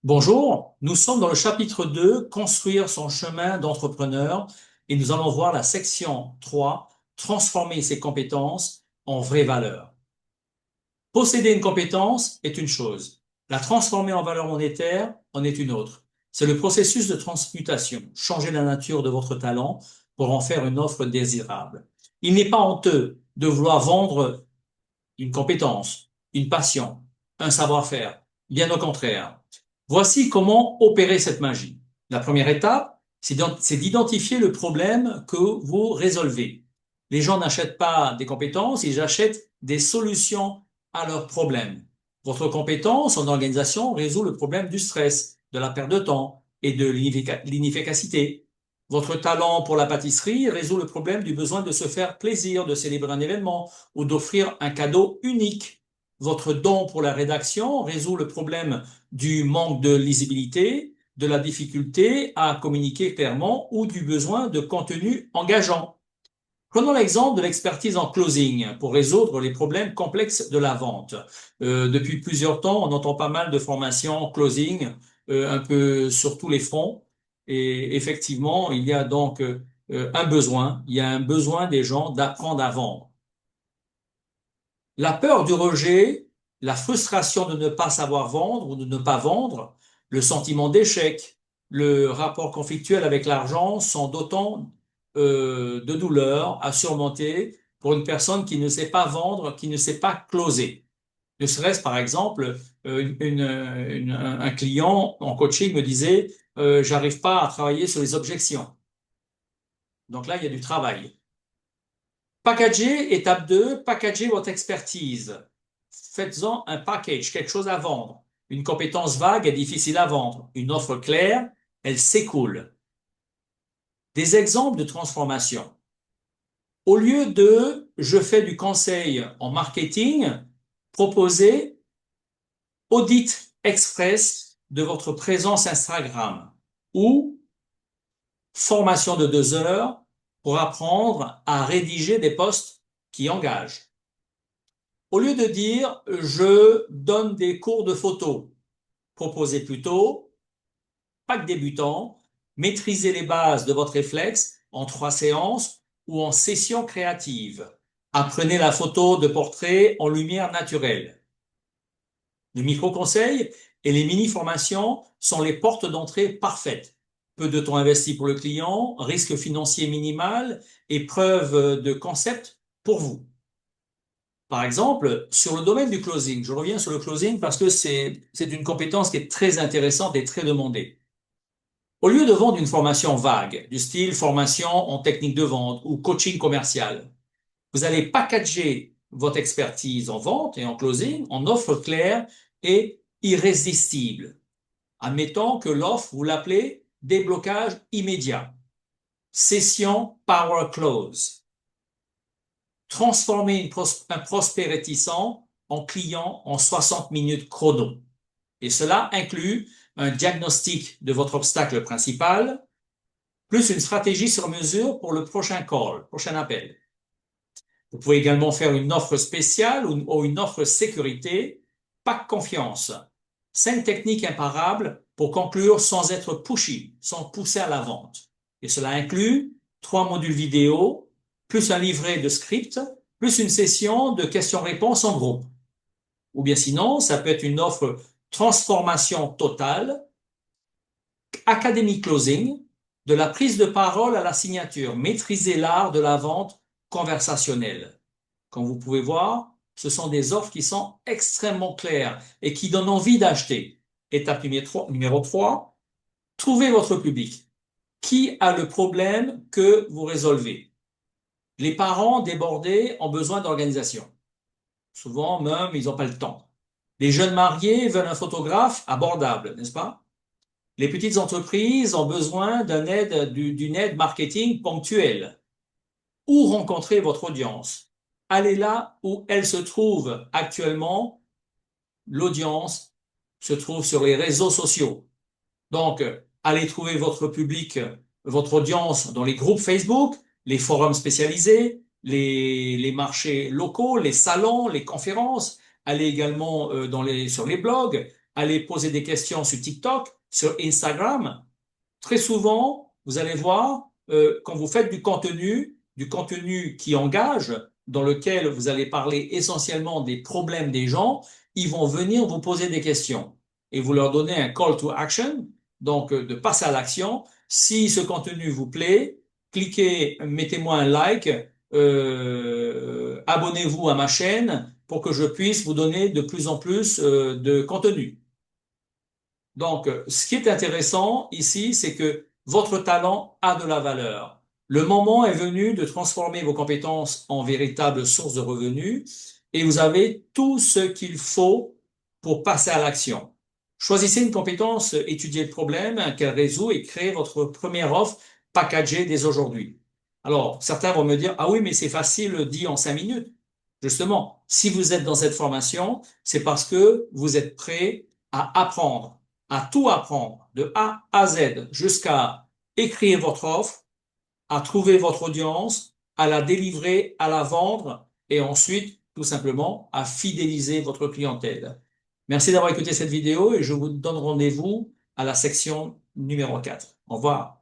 Bonjour, nous sommes dans le chapitre 2, Construire son chemin d'entrepreneur, et nous allons voir la section 3, Transformer ses compétences en vraies valeurs. Posséder une compétence est une chose, la transformer en valeur monétaire en est une autre. C'est le processus de transmutation, changer la nature de votre talent pour en faire une offre désirable. Il n'est pas honteux de vouloir vendre une compétence, une passion, un savoir-faire. Bien au contraire. Voici comment opérer cette magie. La première étape, c'est d'identifier le problème que vous résolvez. Les gens n'achètent pas des compétences, ils achètent des solutions à leurs problèmes. Votre compétence en organisation résout le problème du stress, de la perte de temps et de l'inefficacité. Votre talent pour la pâtisserie résout le problème du besoin de se faire plaisir, de célébrer un événement ou d'offrir un cadeau unique. Votre don pour la rédaction résout le problème du manque de lisibilité, de la difficulté à communiquer clairement ou du besoin de contenu engageant. Prenons l'exemple de l'expertise en closing pour résoudre les problèmes complexes de la vente. Depuis plusieurs temps, on entend pas mal de formations closing, un peu sur tous les fronts. Et effectivement, il y a donc il y a un besoin des gens d'apprendre à vendre. La peur du rejet, la frustration de ne pas savoir vendre ou de ne pas vendre, le sentiment d'échec, le rapport conflictuel avec l'argent sont d'autant de douleurs à surmonter pour une personne qui ne sait pas vendre, qui ne sait pas closer. Ne serait-ce par exemple, un client en coaching me disait, j'arrive pas à travailler sur les objections. Donc là, il y a du travail. Packager, étape 2, packager votre expertise. Faites-en un package, quelque chose à vendre. Une compétence vague est difficile à vendre. Une offre claire, elle s'écoule. Des exemples de transformation. Au lieu de je fais du conseil en marketing, proposez audit express de votre présence Instagram ou formation de 2 heures pour apprendre à rédiger des posts qui engagent. Au lieu de dire je donne des cours de photo, proposez plutôt pack débutant, maîtrisez les bases de votre réflexe en 3 séances ou en session créative. Apprenez la photo de portrait en lumière naturelle. Les micro-conseils et les mini-formations sont les portes d'entrée parfaites. Peu de temps investi pour le client, risque financier minimal et preuve de concept pour vous. Par exemple, sur le domaine du closing, je reviens sur le closing parce que c'est une compétence qui est très intéressante et très demandée. Au lieu de vendre une formation vague, du style formation en technique de vente ou coaching commercial, vous allez packager votre expertise en vente et en closing en offre claire et irrésistible. Admettons que l'offre, vous l'appelez déblocage immédiat, session power close. Transformer un prospect réticent en client en 60 minutes chrono. Et cela inclut un diagnostic de votre obstacle principal, plus une stratégie sur mesure pour le prochain call, prochain appel. Vous pouvez également faire une offre spéciale ou une offre sécurité, pack confiance. 5 techniques imparables pour conclure sans être pushy, sans pousser à la vente. Et cela inclut 3 modules vidéo, plus un livret de script, plus une session de questions-réponses en groupe. Ou bien sinon, ça peut être une offre transformation totale, académie closing, de la prise de parole à la signature, maîtriser l'art de la vente conversationnelle. Comme vous pouvez voir, ce sont des offres qui sont extrêmement claires et qui donnent envie d'acheter. Étape numéro 3, trouvez votre public. Qui a le problème que vous résolvez? Les parents débordés ont besoin d'organisation. Souvent, même, ils n'ont pas le temps. Les jeunes mariés veulent un photographe abordable, n'est-ce pas? Les petites entreprises ont besoin d'une aide marketing ponctuelle. Où rencontrer votre audience? Allez là où elle se trouve actuellement. L'audience se trouve sur les réseaux sociaux. Donc, allez trouver votre public, votre audience dans les groupes Facebook, les forums spécialisés, les marchés locaux, les salons, les conférences. Allez également sur les blogs. allez poser des questions sur TikTok, sur Instagram. Très souvent, vous allez voir, quand vous faites du contenu qui engage, dans lequel vous allez parler essentiellement des problèmes des gens, ils vont venir vous poser des questions et vous leur donnez un call to action, donc de passer à l'action. Si ce contenu vous plaît, cliquez, mettez-moi un like, abonnez-vous à ma chaîne pour que je puisse vous donner de plus en plus de contenu. Donc, ce qui est intéressant ici, c'est que votre talent a de la valeur. Le moment est venu de transformer vos compétences en véritables sources de revenus et vous avez tout ce qu'il faut pour passer à l'action. Choisissez une compétence, étudiez le problème qu'elle résout et créez votre première offre packagée dès aujourd'hui. Alors, certains vont me dire, ah oui, mais c'est facile dit en 5 minutes. Justement, si vous êtes dans cette formation, c'est parce que vous êtes prêt à apprendre, à tout apprendre, de A à Z, jusqu'à écrire votre offre, à trouver votre audience, à la délivrer, à la vendre et ensuite, tout simplement, à fidéliser votre clientèle. Merci d'avoir écouté cette vidéo et je vous donne rendez-vous à la section numéro 4. Au revoir.